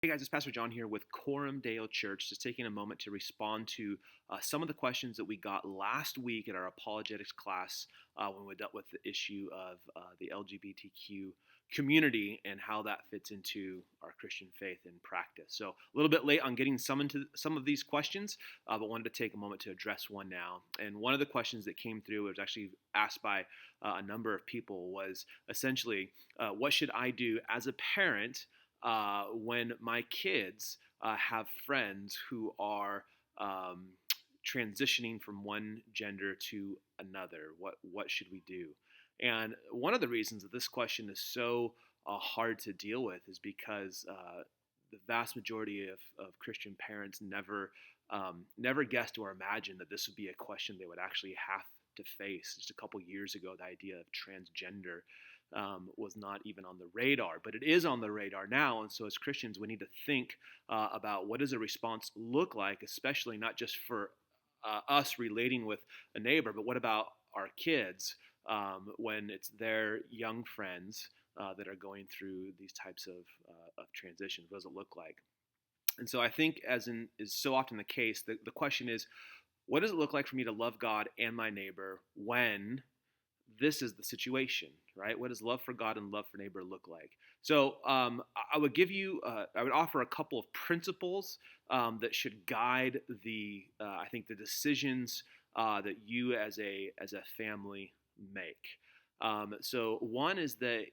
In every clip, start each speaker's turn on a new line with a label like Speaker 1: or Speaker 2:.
Speaker 1: Hey guys, it's Pastor John here with Coram Deo Church, just taking a moment to respond to some of the questions that we got last week at our Apologetics class when we dealt with the issue of the LGBTQ community and how that fits into our Christian faith and practice. So a little bit late on getting some into some of these questions, but wanted to take a moment to address one now. And one of the questions that came through, it was actually asked by a number of people, was essentially, what should I do as a parent when my kids have friends who are transitioning from one gender to another? What should we do? And one of the reasons that this question is so hard to deal with is because the vast majority of Christian parents never guessed or imagined that this would be a question they would actually have to face. Just a couple years ago, the idea of transgender was not even on the radar, but it is on the radar now. And so as Christians, we need to think about what does a response look like, especially not just for us relating with a neighbor, but what about our kids when it's their young friends that are going through these types of transitions? What does it look like? And so I think, is so often the case, the question is, what does it look like for me to love God and my neighbor when this is the situation, right? What does love for God and love for neighbor look like? So I would I would offer a couple of principles that should guide I think the decisions that you as a family make. So one is that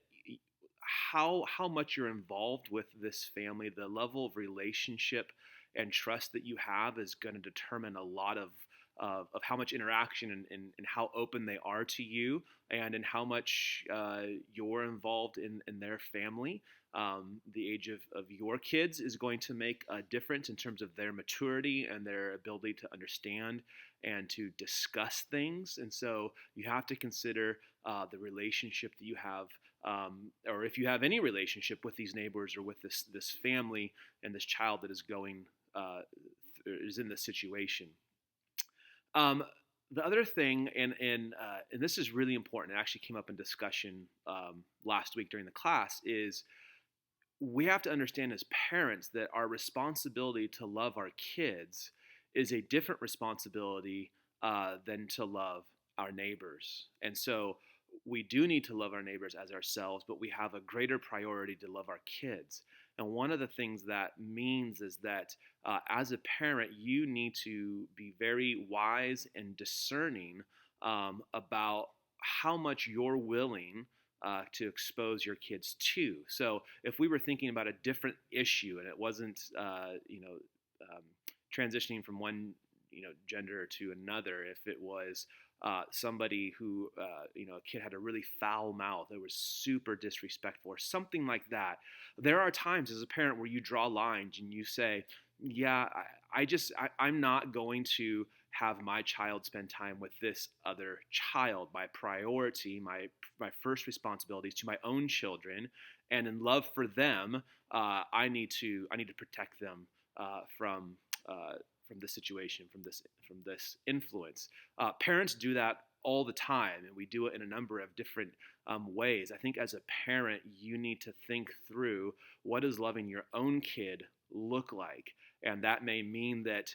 Speaker 1: how much you're involved with this family, the level of relationship and trust that you have is going to determine a lot of how much interaction and how open they are to you, and in how much you're involved in their family. The age of your kids is going to make a difference in terms of their maturity and their ability to understand and to discuss things. And so you have to consider the relationship that you have, or if you have any relationship with these neighbors or with this family and this child that is is in this situation. The other thing, and this is really important, it actually came up in discussion last week during the class, is we have to understand as parents that our responsibility to love our kids is a different responsibility than to love our neighbors. And so we do need to love our neighbors as ourselves, but we have a greater priority to love our kids. And one of the things that means is that as a parent, you need to be very wise and discerning about how much you're willing to expose your kids to. So if we were thinking about a different issue and it wasn't, transitioning from one, gender to another, if it was somebody who, a kid had a really foul mouth, that was super disrespectful or something like that. There are times as a parent where you draw lines and you say, yeah, I'm not going to have my child spend time with this other child. My priority, my first responsibility is to my own children, and in love for them, I need to protect them from this situation, from this influence. Parents do that all the time, and we do it in a number of different ways. I think as a parent, you need to think through, what does loving your own kid look like? And that may mean that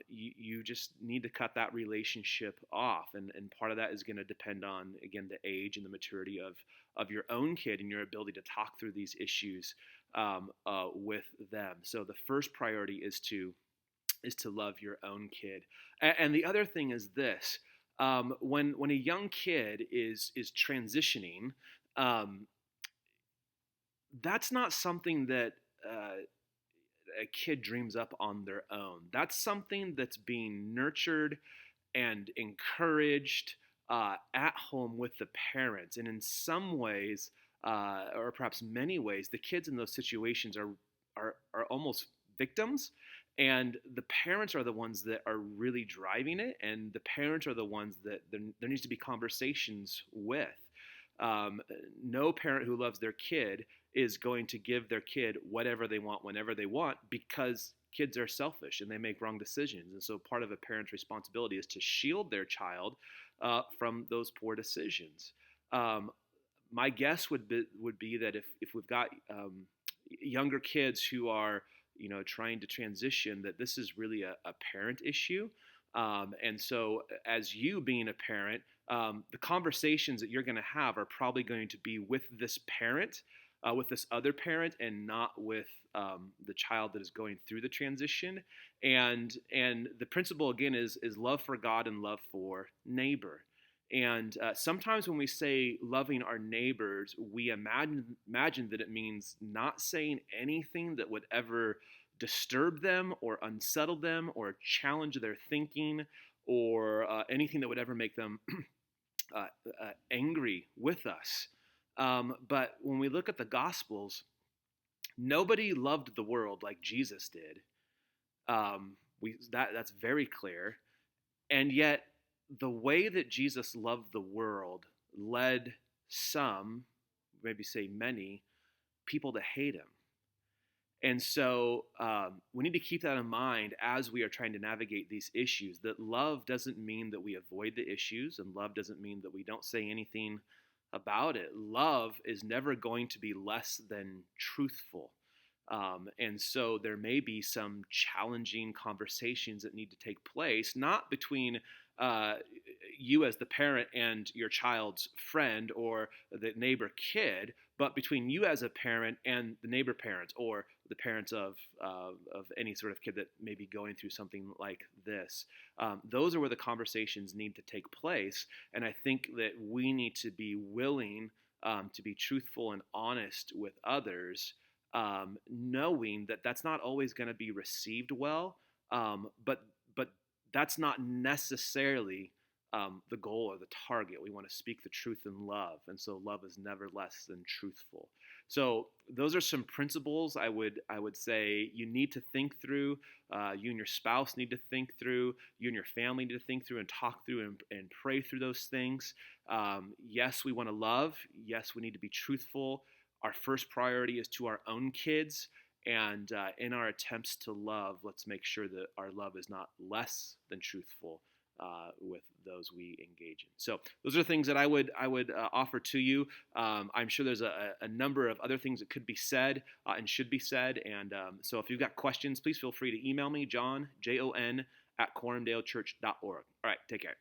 Speaker 1: you just need to cut that relationship off. And part of that is going to depend on, again, the age and the maturity of your own kid and your ability to talk through these issues with them. So the first priority is to love your own kid. And the other thing is this: when a young kid is transitioning, that's not something that a kid dreams up on their own. That's something that's being nurtured and encouraged at home with the parents. And in some ways, or perhaps many ways, the kids in those situations are almost victims, and the parents are the ones that are really driving it, and the parents are the ones that there needs to be conversations with. No parent who loves their kid is going to give their kid whatever they want whenever they want, because kids are selfish and they make wrong decisions. And so part of a parent's responsibility is to shield their child from those poor decisions. My guess would be that if we've got younger kids who are trying to transition, that this is really a parent issue. And so, as you being a parent, the conversations that you're going to have are probably going to be with this parent, with this other parent, and not with the child that is going through the transition. And the principle again is love for God and love for neighbor. And sometimes when we say loving our neighbors, we imagine that it means not saying anything that would ever disturb them or unsettle them or challenge their thinking, or anything that would ever make them angry with us. But when we look at the Gospels, nobody loved the world like Jesus did. That's very clear. And yet, the way that Jesus loved the world led some, maybe say many, people to hate him. And so we need to keep that in mind as we are trying to navigate these issues, that love doesn't mean that we avoid the issues, and love doesn't mean that we don't say anything about it. Love is never going to be less than truthful. And so there may be some challenging conversations that need to take place, not between you as the parent and your child's friend or the neighbor kid, but between you as a parent and the neighbor parents, or the parents of any sort of kid that may be going through something like this. Those are where the conversations need to take place. And I think that we need to be willing to be truthful and honest with others, knowing that that's not always going to be received well, but that's not necessarily the goal or the target. We want to speak the truth in love, and so love is never less than truthful. So those are some principles I would say you need to think through. You and your spouse need to think through. You and your family need to think through and talk through and pray through those things. Yes, we want to love. Yes, we need to be truthful. Our first priority is to our own kids. And in our attempts to love, let's make sure that our love is not less than truthful with those we engage in. So those are things that I would offer to you. I'm sure there's a number of other things that could be said and should be said. And so if you've got questions, please feel free to email me, Jon, Jon, @quorumdalechurch.org. All right, take care.